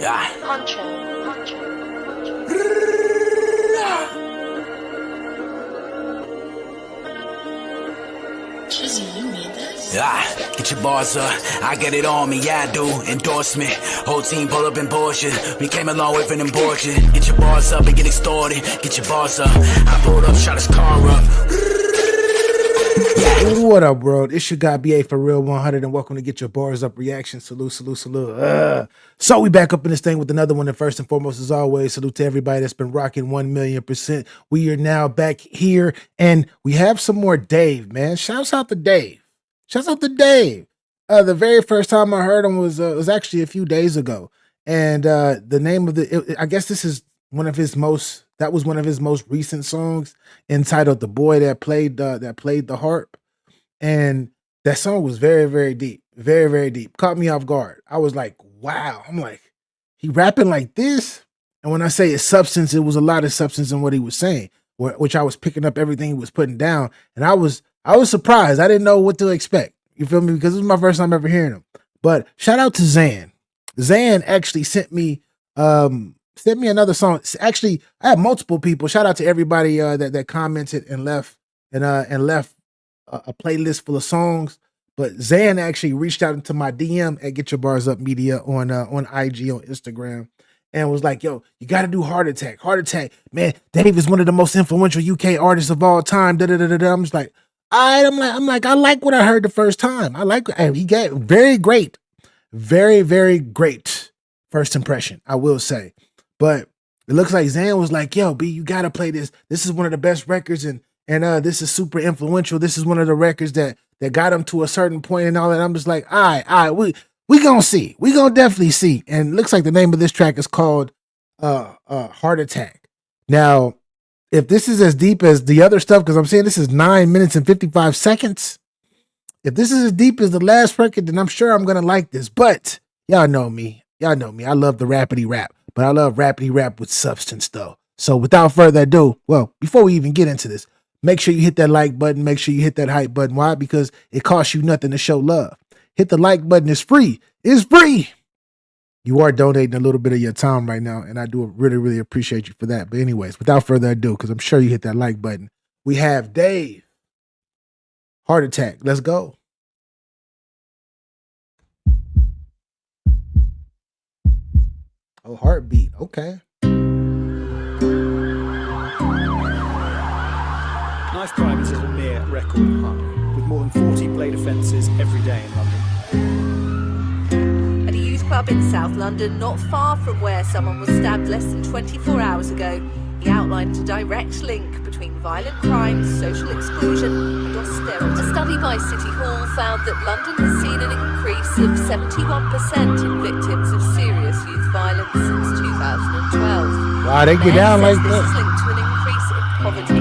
Yeah. Yeah, get your bars up, I get it on me, yeah I do, endorsement, whole team pull up in Porsche, we came a long way from them Porsche, get your bars up and get extorted, get your bars up, I pulled up, shot his car up. Yeah. What up, world? It's your guy BA for Real 100 and welcome to Get Your Bars Up Reaction. Salute. So we back up in this thing with another one, and first and foremost, as always, salute to everybody that's been rocking 1,000,000%. We are now back here and we have some more Dave, man. Shouts out to Dave. The very first time I heard him was actually a few days ago. And the name of I guess this is one of his most recent songs, entitled "The Boy That Played the Harp," and that song was very, very deep, very deep. Caught me off guard. I was like, wow. I'm like, he rapping like this? And when I say it's substance, it was a lot of substance in what he was saying, which I was picking up everything he was putting down, and I was surprised. I didn't know what to expect. You feel me? Because this was my first time ever hearing him. But shout out to Zan. Zan actually sent me another song. Actually, I have multiple people. Shout out to everybody that commented and left a playlist full of songs. But Zan actually reached out into my DM at Get Your Bars Up Media on IG, on Instagram, and was like, "Yo, you got to do Heart Attack. Heart Attack, man. Dave is one of the most influential UK artists of all time." I'm just like, all right. I'm like, I like what I heard the first time. He got very great first impression, I will say. But it looks like Zan was like, yo, B, you gotta play this. This is one of the best records, and this is super influential. This is one of the records that got him to a certain point and all that. I'm just like, all right, we gonna see. We gonna definitely see. And it looks like the name of this track is called Heart Attack. Now, if this is as deep as the other stuff, because I'm saying this is 9 minutes and 55 seconds. If this is as deep as the last record, then I'm sure I'm gonna like this. But y'all know me. I love the rapidy rap. But I love rapidy rap with substance, though. So without further ado, well, before we even get into this, make sure you hit that like button. Make sure you hit that hype button. Why? Because it costs you nothing to show love. Hit the like button. It's free. It's free. You are donating a little bit of your time right now, and I do really appreciate you for that. But anyways, without further ado, because I'm sure you hit that like button, we have Dave. Heart Attack. Let's go. Oh, heartbeat. Okay. Knife Crime is a mere record with more than 40 blade offences every day in London. At a youth club in South London, not far from where someone was stabbed less than 24 hours ago, he outlined a direct link between violent crimes, social exclusion and austerity. A study by City Hall found that London has seen an increase of 71% in victims of serious youth violence since 2012. Wow, they get down like this that. This is linked to an increase in poverty.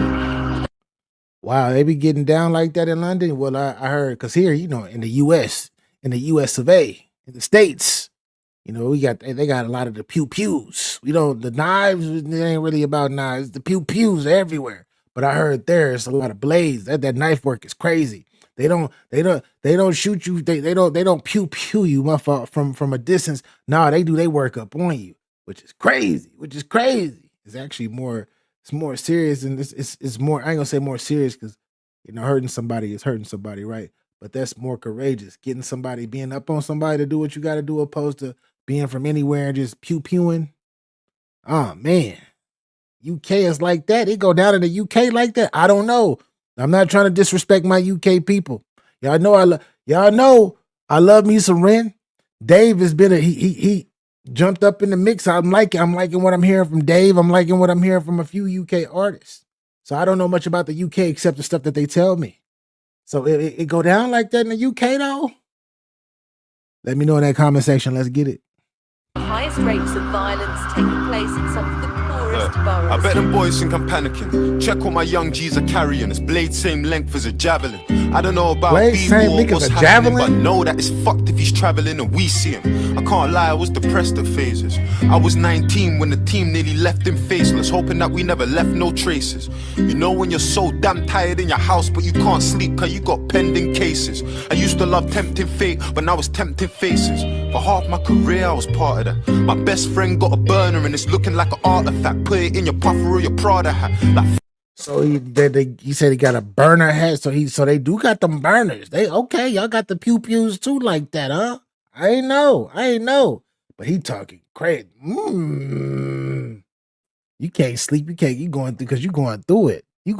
Wow, they be getting down like that in London? Well, I heard, because here, in the US of A, in the States, they got a lot of the pew-pews. The knives, it ain't really about knives. The pew-pews are everywhere. But I heard there's a lot of blades. That knife work is crazy. They don't shoot you. They don't pew-pew you, my fault, from a distance. No, they do they work up on you, which is crazy. It's actually it's more serious, and it's more, I ain't gonna say more serious, because hurting somebody is hurting somebody, right? But that's more courageous. Being up on somebody to do what you gotta do, opposed to being from anywhere and just pew-pewing. Oh man. UK is like that. They go down in the UK like that. I don't know. I'm not trying to disrespect my UK people. Y'all know I love me some Ren. Dave has been he jumped up in the mix. I'm liking what I'm hearing from Dave. I'm liking what I'm hearing from a few UK artists. So I don't know much about the UK except the stuff that they tell me. So it go down like that in the UK though? Let me know in that comment section. Let's get it. Highest rates of violence taking place in some of the poorest boroughs. I bet them boys think I'm panicking. Check what my young G's are carrying. It's blade same length as a javelin. I don't know about people or what's happening, but know that it's fucked if he's traveling and we see him. I can't lie, I was depressed at phases. I was 19 when the team nearly left him faceless, hoping that we never left no traces. You know when you're so damn tired in your house, but you can't sleep cause you got pending cases. I used to love tempting fate, but now it's tempting faces. For half my career, I was part of that. My best friend got a burner and it's looking like an artifact. Put it in your puffer or your Prada hat. Like, so he said he got a burner hat. So they do got them burners. Y'all got the pew pews too like that, huh? I ain't know. But he talking crazy. You can't sleep. You going through because you going through it. You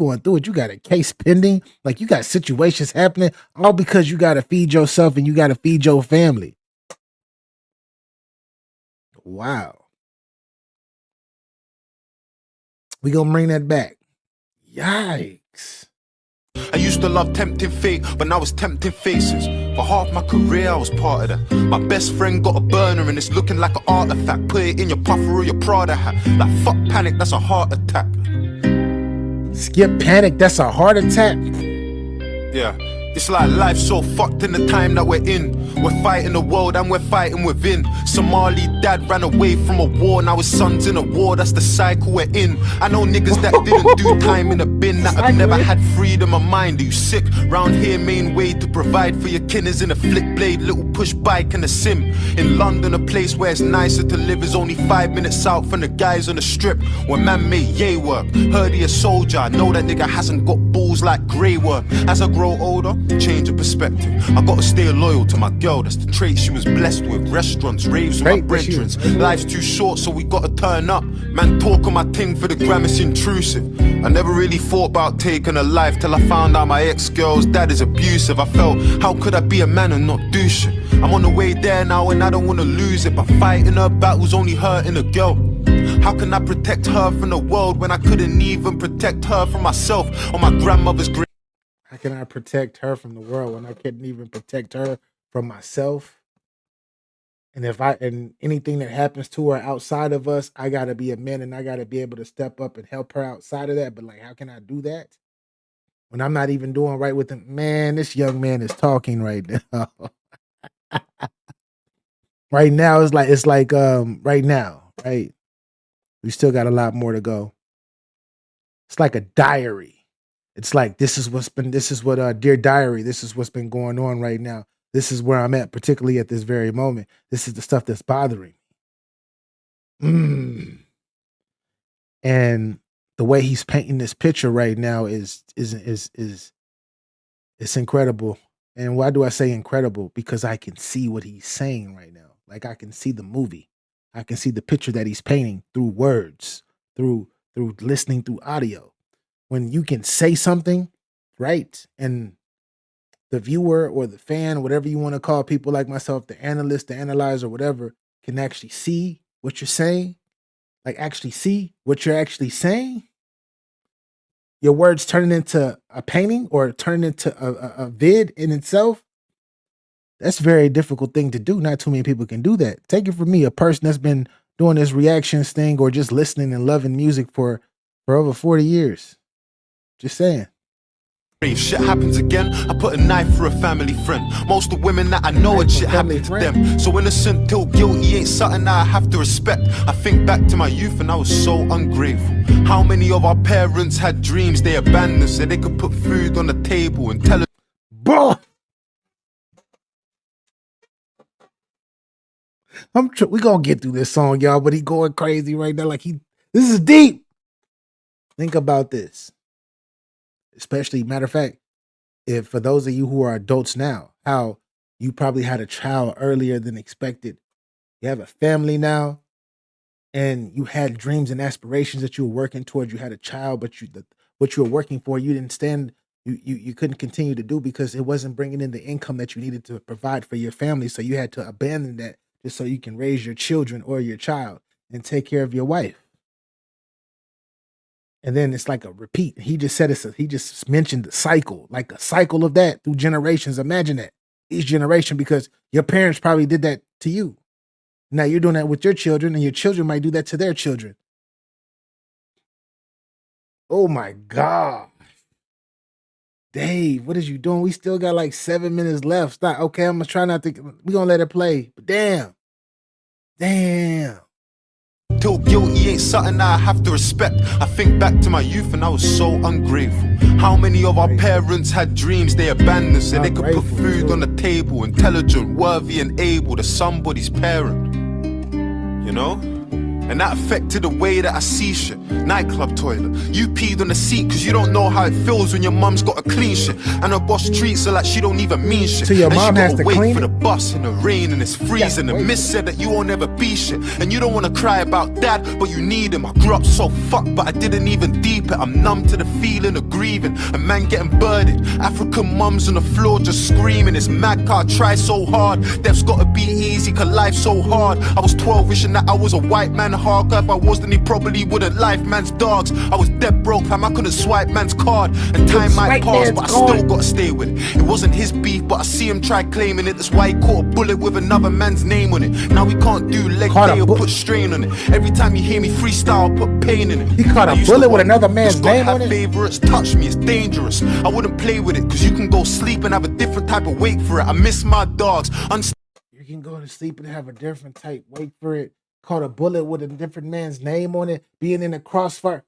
got a case pending. Like you got situations happening all because you got to feed yourself and you got to feed your family. Wow. We gonna bring that back. Yikes. I used to love tempting fate, but now it's tempting faces. For half my career, I was part of that. My best friend got a burner and it's looking like an artifact. Put it in your puffer or your Prada hat. Like fuck panic, that's a heart attack. Skip panic, that's a heart attack. Yeah, it's like life's so fucked in the time that we're in. We're fighting the world and we're fighting within. Somali dad ran away from a war, now his son's in a war, that's the cycle we're in. I know niggas that didn't do time in a bin, that have never had freedom of mind. Are you sick? Round here, main way to provide for your kin is in a flick blade, little push bike and a sim. In London, a place where it's nicer to live is only 5 minutes out from the guys on the strip where man made yay work. Heard he a soldier, I know that nigga hasn't got balls like grey work. As I grow older, change of perspective. I gotta stay loyal to my girl, that's the trait she was blessed with. Restaurants, raves with my brethrens. Life's too short, so we gotta turn up. Man, talk on my ting for the gram, it's intrusive. I never really thought about taking a life till I found out my ex-girl's dad is abusive. I felt, how could I be a man and not do shit? I'm on the way there now and I don't wanna lose it, but fighting her battle's only hurting a girl. How can I protect her from the world when I couldn't even protect her from myself on my grandmother's grave? How can I protect her from the world when I couldn't even protect her from myself? And and anything that happens to her outside of us, I gotta be a man and I gotta be able to step up and help her outside of that. But like, how can I do that when I'm not even doing right with him? Man, this young man is talking right now. Right now, it's like right now, right? We still got a lot more to go. It's like a diary. It's like this is what dear diary, this is what's been going on right now. This is where I'm at, particularly at this very moment. This is the stuff that's bothering me. And the way he's painting this picture right now is it's incredible. And why do I say incredible? Because I can see what he's saying right now. Like I can see the movie. I can see the picture that he's painting through words, through listening through audio. When you can say something, right? And the viewer or the fan, whatever you want to call people like myself, the analyst, the analyzer, whatever, can actually see what you're saying, like actually see what you're actually saying, your words turning into a painting or turning into a vid in itself, that's a very difficult thing to do. Not too many people can do that. Take it from me, a person that's been doing this reactions thing or just listening and loving music for over 40 years. Just saying. If shit happens again, I put a knife through a family friend. Most of the women that I know it shit happened to them. So innocent till guilty ain't something that I have to respect. I think back to my youth and I was so ungrateful. How many of our parents had dreams they abandoned so they could put food on the table and tell us, bro, we gonna get through this song, y'all, but he going crazy right now. Like this is deep. Think about this. Especially, matter of fact, if for those of you who are adults now, how you probably had a child earlier than expected. You have a family now, and you had dreams and aspirations that you were working towards. You had a child, but what you were working for, you didn't stand. You couldn't continue to do because it wasn't bringing in the income that you needed to provide for your family. So you had to abandon that just so you can raise your children or your child and take care of your wife. And then it's like a repeat. He just said he just mentioned the cycle, like a cycle of that through generations. Imagine that each generation, because your parents probably did that to you. Now you're doing that with your children, and your children might do that to their children. Oh my God. Dave, what is you doing? We still got like 7 minutes left. Stop. Okay, I'm gonna try not to. We're gonna let it play. But damn. till guilty ain't something I have to respect. I think back to my youth and I was so ungrateful. How many of our parents had dreams they abandoned so they could put food on the table, intelligent, worthy and able to somebody's parent, you know? And that affected the way that I see shit. Nightclub toilet, you peed on the seat cause you don't know how it feels when your mum's got a clean shit. And her boss treats her like she don't even mean shit. So your mom has to wait clean for the bus in the rain and it's freezing. The miss said that you won't ever be shit. And you don't wanna cry about dad, but you need him. I grew up so fucked, but I didn't even deep it. I'm numb to the feeling of grieving. A man getting birded, African mums on the floor just screaming. It's mad car, try so hard. Death's gotta be easy cause life's so hard. I was 12 wishing that I was a white man hard. If I was, then he probably wouldn't life man's dogs. I was dead broke, fam, I couldn't swipe man's card. And time might pass, but I still gotta stay with it. It wasn't his beef, but I see him try claiming it. That's why he caught a bullet with another man's name on it. Now we can't do leg day or put strain on it. Every time you hear me freestyle, put pain in it. He caught a bullet with another man's name on it? Favorites touch me, it's dangerous. I wouldn't play with it, cause you can go sleep and have a different type of wait for it. I miss my dogs. You can go to sleep and have a different type wait for it. Caught a bullet with a different man's name on it, being in a crossfire.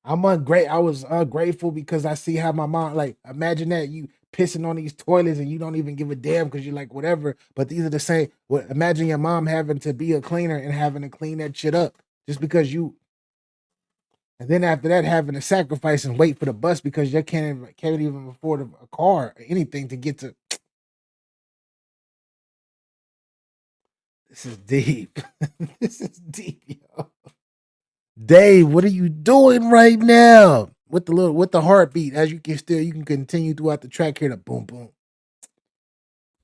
I was ungrateful because I see how my mom, like, imagine that you pissing on these toilets and you don't even give a damn because you're like, whatever. But these are the same. Well, imagine your mom having to be a cleaner and having to clean that shit up just because you. And then after that, having to sacrifice and wait for the bus because you can't even afford a car or anything to get to. This is deep. This is deep, yo. Dave, what are you doing right now? With the heartbeat, as you can continue throughout the track here to boom boom.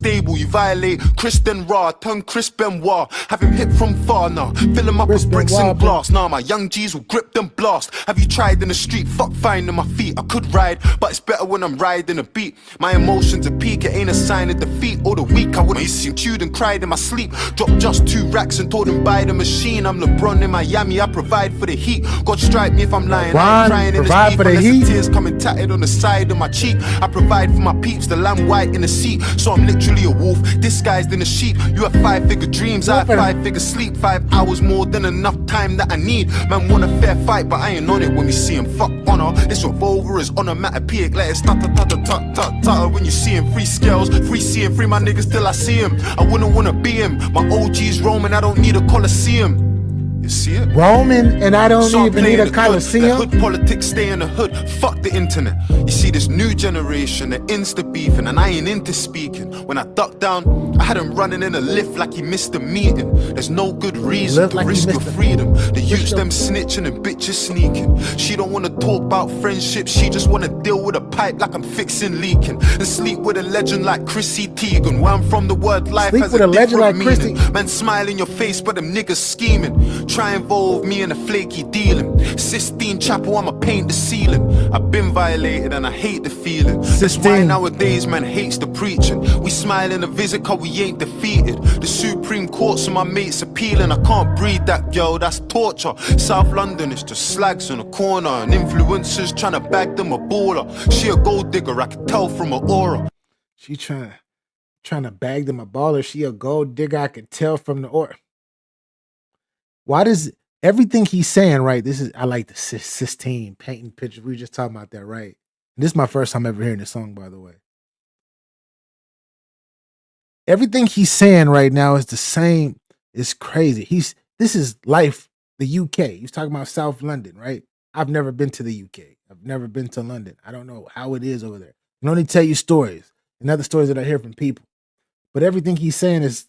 Stable, you violate Kristen Raw, turn Chris Benoit. Have him hit from far now, fill him up with bricks and glass. Now my young G's will grip them blast. Have you tried in the street? Fuck finding my feet. I could ride, but it's better when I'm riding a beat. My emotions are peak, it ain't a sign of defeat or the weak. I wouldn't seem chewed and cried in my sleep. Dropped just 2 racks and told him buy the machine. I'm LeBron in Miami, I provide for the heat. God strike me if I'm lying. I ain't crying in this beef unless the tears coming tatted on the side of my cheek. I provide for my peeps, the lamb white in the seat. So I'm literally a wolf, disguised in a sheep. You have 5-figure dreams, I have 5-figure sleep. 5 hours more than enough time that I need. Man want a fair fight, but I ain't on it when we see him. Fuck honor, this revolver is onomatopoeic. Let it stutter when you see him. Free scales, free seeing, free my niggas till I see him. I wouldn't wanna be him. My OG's roaming, I don't need a coliseum. You see it? Roman, and I don't even need a coliseum. Hood politics stay in the hood. Fuck the internet. You see this new generation, they're insta beefing, and I ain't into speaking. When I ducked down, I had him running in a lift like he missed a meeting. There's no good reason to risk your freedom. The youths them snitching and bitches sneaking. She don't wanna talk about friendship, she just wanna deal with a pipe like I'm fixing leaking. And sleep with a legend like Chrissy Teigen. Where I'm from, the word life has a different meaning. Man smile in your face, but them niggas scheming. Try involve me in a flaky dealing. Sistine Chapel, I'ma paint the ceiling. I've been violated and I hate the feeling. That's why nowadays man hates the preaching. We smile in a visit cause we ain't defeated. The Supreme Court, so my mates appealing. I can't breathe that girl, that's torture. South London is just slags on the corner and influencers trying to bag them a baller. She a gold digger, I can tell from her aura. She trying to bag them a baller. She a gold digger, I can tell from the aura. Why does everything he's saying, right? I like the Sistine painting pictures. We were just talking about that, right? And this is my first time ever hearing this song, by the way. Everything he's saying right now is the same. It's crazy. This is life, the UK. He's talking about South London, right? I've never been to the UK. I've never been to London. I don't know how it is over there. I can only tell you stories and other stories that I hear from people. But everything he's saying is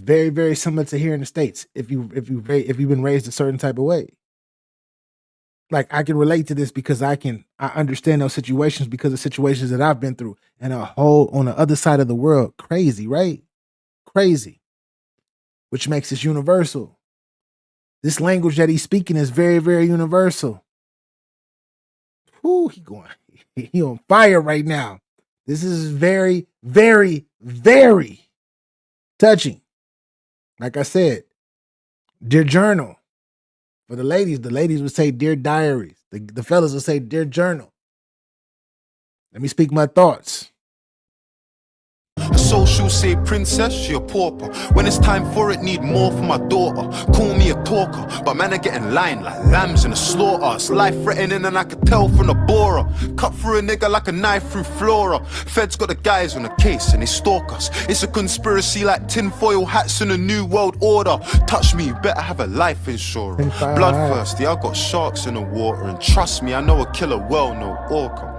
very, very similar to here in the States. If you've been raised a certain type of way, like I can relate to this because I understand those situations because of situations that I've been through, and a whole on the other side of the world, crazy, right? Crazy, which makes it universal. This language that he's speaking is very, very universal. Whoo, he on fire right now. This is very, very, very touching. Like I said, dear journal. For the ladies would say dear diaries. The fellas would say dear journal. Let me speak my thoughts. social say princess, she a pauper. When it's time for it, need more for my daughter. Call me a talker, but man I get in line like lambs in a slaughter. It's life threatening and I could tell from the borer. Cut through a nigga like a knife through flora. Feds got the guys on the case and they stalk us. It's a conspiracy like tinfoil hats in a new world order. Touch me, you better have a life insurance. Bloodthirsty, I got sharks in the water. And trust me, I know a killer well, no orca.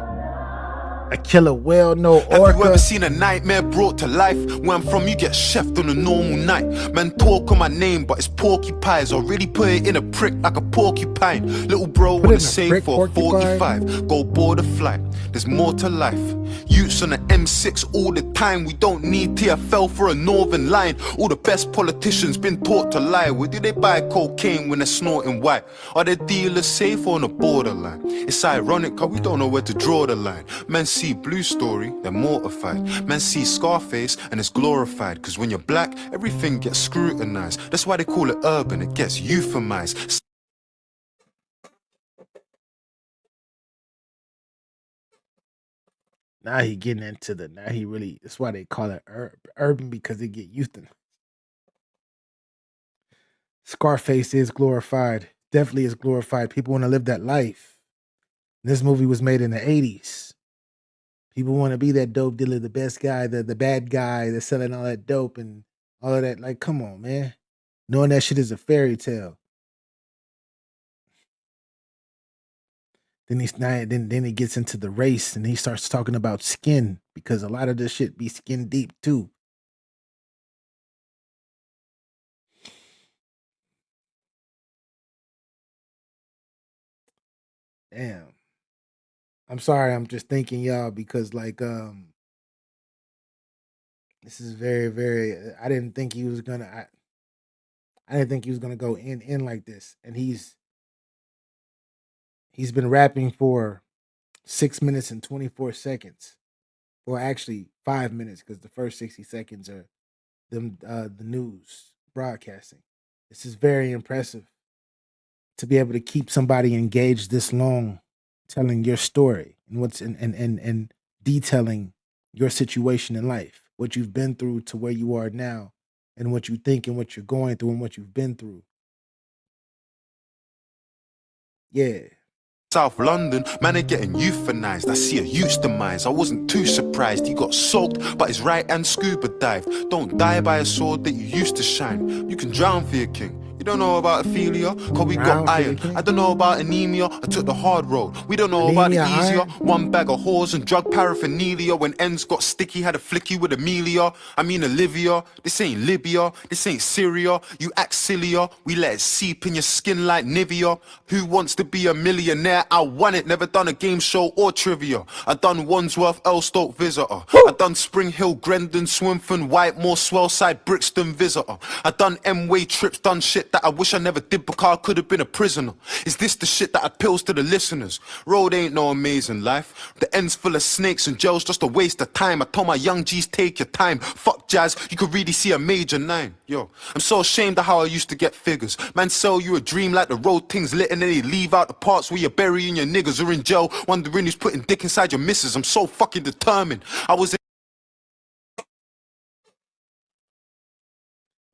A killer whale, no orca. Have you ever seen a nightmare brought to life? Where I'm from, you get chefed on a normal night. Man talk on my name, but it's porcupines. I really put it in a prick like a porcupine. Little bro wanna save for 45. Go board a flight, there's more to life. Youths on the M6 all the time. We don't need TFL for a northern line. All the best politicians been taught to lie. Where do they buy cocaine when they're snorting white? Are their dealers safe on the borderline? It's ironic cause we don't know where to draw the line. Man see Blue Story, they're mortified. Man see Scarface and it's glorified. Cause when you're black, everything gets scrutinized. That's why they call it urban, it gets euphemized. Now he getting into the, now he really, that's why they call it urban, because they get euthanized. Scarface is glorified. Definitely is glorified. People want to live that life. This movie was made in the 80s. People want to be that dope dealer, the best guy, the bad guy that's selling all that dope and all of that. Like, come on, man. Knowing that shit is a fairy tale. Then he gets into the race and he starts talking about skin, because a lot of this shit be skin deep too. Damn. I'm sorry, I'm just thinking, y'all, because like this is very, very, I didn't think he was gonna I didn't think he was gonna go in like this. And he's been rapping for 6 minutes and 24 seconds. Or actually 5 minutes, because the first 60 seconds are the news broadcasting. This is very impressive to be able to keep somebody engaged this long, telling your story and what's and detailing your situation in life, what you've been through to where you are now, and what you think and what you're going through and what you've been through. Yeah. South London, man are getting euthanized. I see a youth's demise. I wasn't too surprised. He got soaked, but his right hand scuba dived. Don't die by a sword that you used to shine. You can drown for your king. You don't know about Ophelia, cause we got iron. I don't know about anemia, I took the hard road. We don't know about the easier. One bag of whores and drug paraphernalia. When ends got sticky, had a flicky with Amelia. I mean Olivia. This ain't Libya, this ain't Syria. You act sillier, we let it seep in your skin like Nivea. Who wants to be a millionaire? I won it, never done a game show or trivia. I done Wandsworth, Elstoke Visitor. I done Spring Hill, Grendon, Swinfen, Whitemore, Swellside, Brixton Visitor. I done M-Way trips, done shit that I wish I never did because I could have been a prisoner. Is this the shit that appeals to the listeners? Road ain't no amazing life. The end's full of snakes and jails, just a waste of time. I told my young G's take your time. Fuck jazz, you could really see a major 9. Yo, I'm so ashamed of how I used to get figures. Man sell you a dream like the road things lit and then they leave out the parts where you're burying your niggas or in jail, wondering who's putting dick inside your missus. I'm so fucking determined. I was in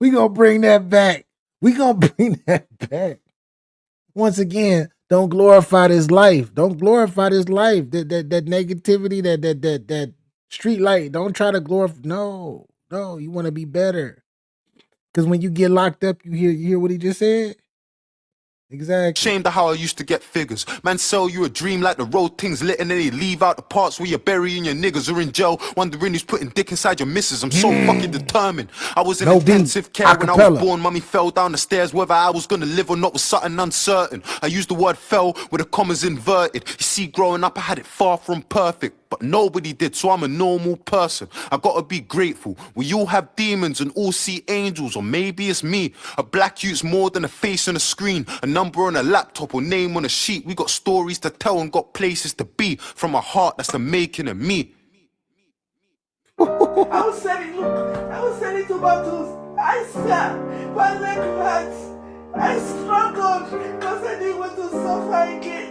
We gonna bring that back. We gonna bring that back. Once again, don't glorify this life. Don't glorify this life. That negativity, that street light. Don't try to glorify. No, you want to be better. Because when you get locked up, you hear what he just said? Exactly. Ashamed of how I used to get figures. Man sell you a dream like the road things lit and then they leave out the parts where you're burying your niggas or in jail, wondering who's putting dick inside your missus. I'm so fucking determined. I was in intensive care when I was born. Mummy fell down the stairs. Whether I was gonna live or not was something uncertain. I used the word fell with the commas inverted. You see, growing up I had it far from perfect, but nobody did, so I'm a normal person. I gotta be grateful. We all have demons and all see angels, or maybe it's me. A black youth's more than a face on a screen, a number on a laptop or name on a sheet. We got stories to tell and got places to be. From a heart, that's the making of me. I was selling tomatoes. I sat, my leg hurts. I struggled because I didn't want to suffer again.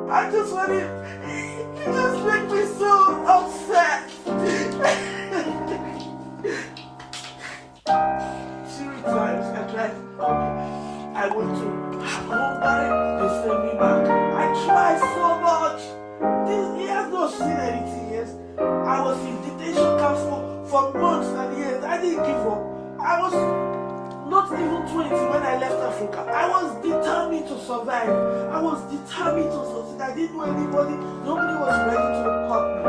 I just wanted, it just made me so upset. for months and years. I didn't give up. I was not even 20 when I left Africa. I was determined to survive. I was determined to succeed. I didn't know anybody. Nobody was ready to help me.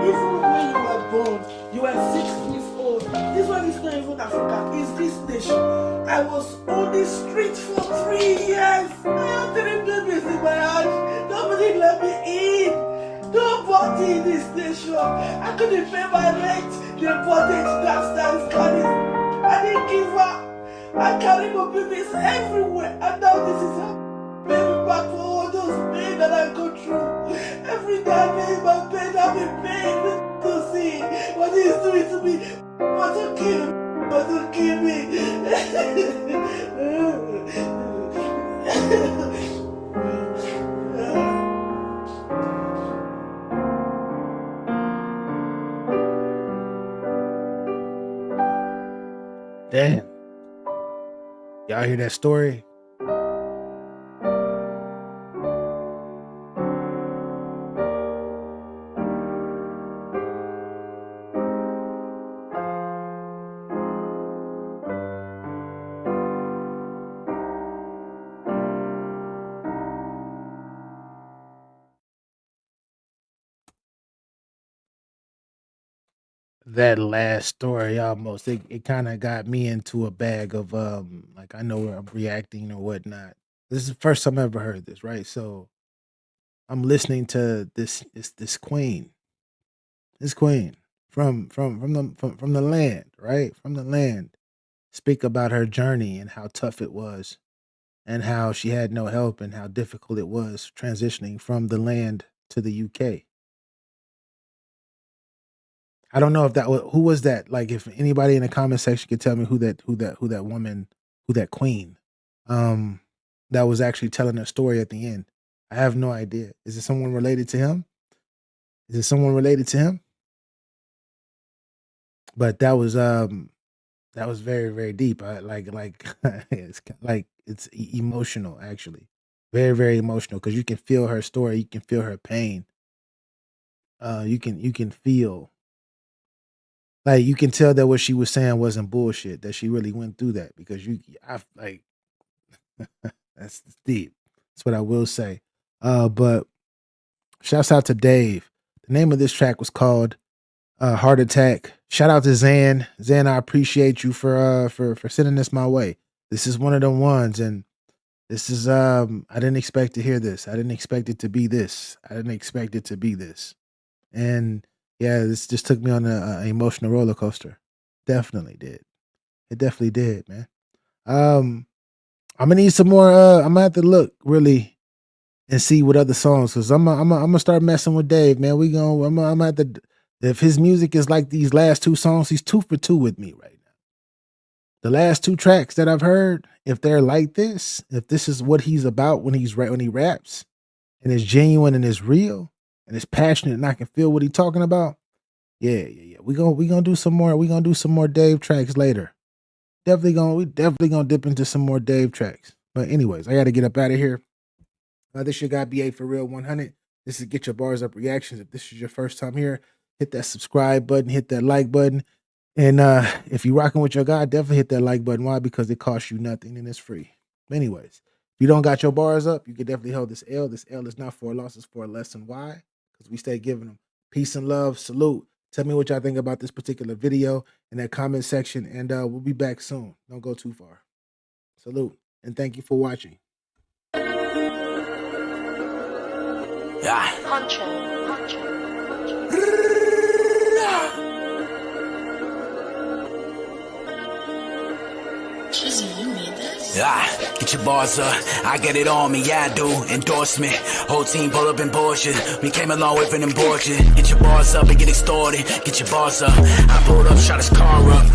Even when you were born, you were 6 weeks old. This one is not even Africa. It's this nation. I was on the street for 3 years. I have 3 babies in my house. Nobody let me in. Nobody in this nation. I couldn't pay my rent. They bought it downstairs. I didn't give up. I carry my babies everywhere. And now this is how baby back for all those pain that I go through. Every day I lay in my bed, I'm in pain to see what he's doing to me. Want to kill me. Want to kill me. Damn. Y'all hear that story? That last story almost it kind of got me into a bag of like I know where I'm reacting or whatnot. This is the first time I ever heard this, right? So I'm listening to this queen, from the land, right? From the land, speak about her journey and how tough it was, and how she had no help and how difficult it was transitioning from the land to the UK. I don't know if who was that. Like, if anybody in the comment section could tell me who that woman, who that queen, that was actually telling her story at the end. I have no idea. Is it someone related to him? Is it someone related to him? But that was very, very deep. It's emotional, actually, very, very emotional, because you can feel her story, you can feel her pain. You can feel. Like, you can tell that what she was saying wasn't bullshit, that she really went through that, because that's deep. That's what I will say. But shouts out to Dave. The name of this track was called Heart Attack. Shout out to Zan. Zan, I appreciate you for sending this my way. This is one of them ones, and this is I didn't expect to hear this. I didn't expect it to be this. And yeah, this just took me on an emotional roller coaster. Definitely did. It definitely did, man. I'm gonna need some more. I'm gonna have to look really and see what other songs, because I'm gonna start messing with Dave, man. I'm gonna have to. If his music is like these last 2 songs, he's 2 for 2 with me right now. The last 2 tracks that I've heard, if they're like this, if this is what he's about when he raps, and it's genuine and it's real and it's passionate, and I can feel what he's talking about. Yeah. We gonna do some more. We gonna do some more Dave tracks later. We definitely gonna dip into some more Dave tracks. But anyways, I gotta get up out of here. This your guy BA for real 100. This is Get Your Bars Up Reactions. If this is your first time here, hit that subscribe button, hit that like button, and if you rocking with your guy, definitely hit that like button. Why? Because it costs you nothing and it's free. Anyways, if you don't got your bars up, you can definitely hold this L. This L is not for a loss, it's for a lesson. Why? Because we stay giving them peace and love. Salute. Tell me what y'all think about this particular video in that comment section, and we'll be back soon. Don't go too far. Salute, and thank you for watching. Get your bars up, I get it on me, yeah I do, endorsement. Whole team pull up in Porsche, we came a long way from them Porsche. Get your bars up and get extorted, get your bars up. I pulled up, shot his car up.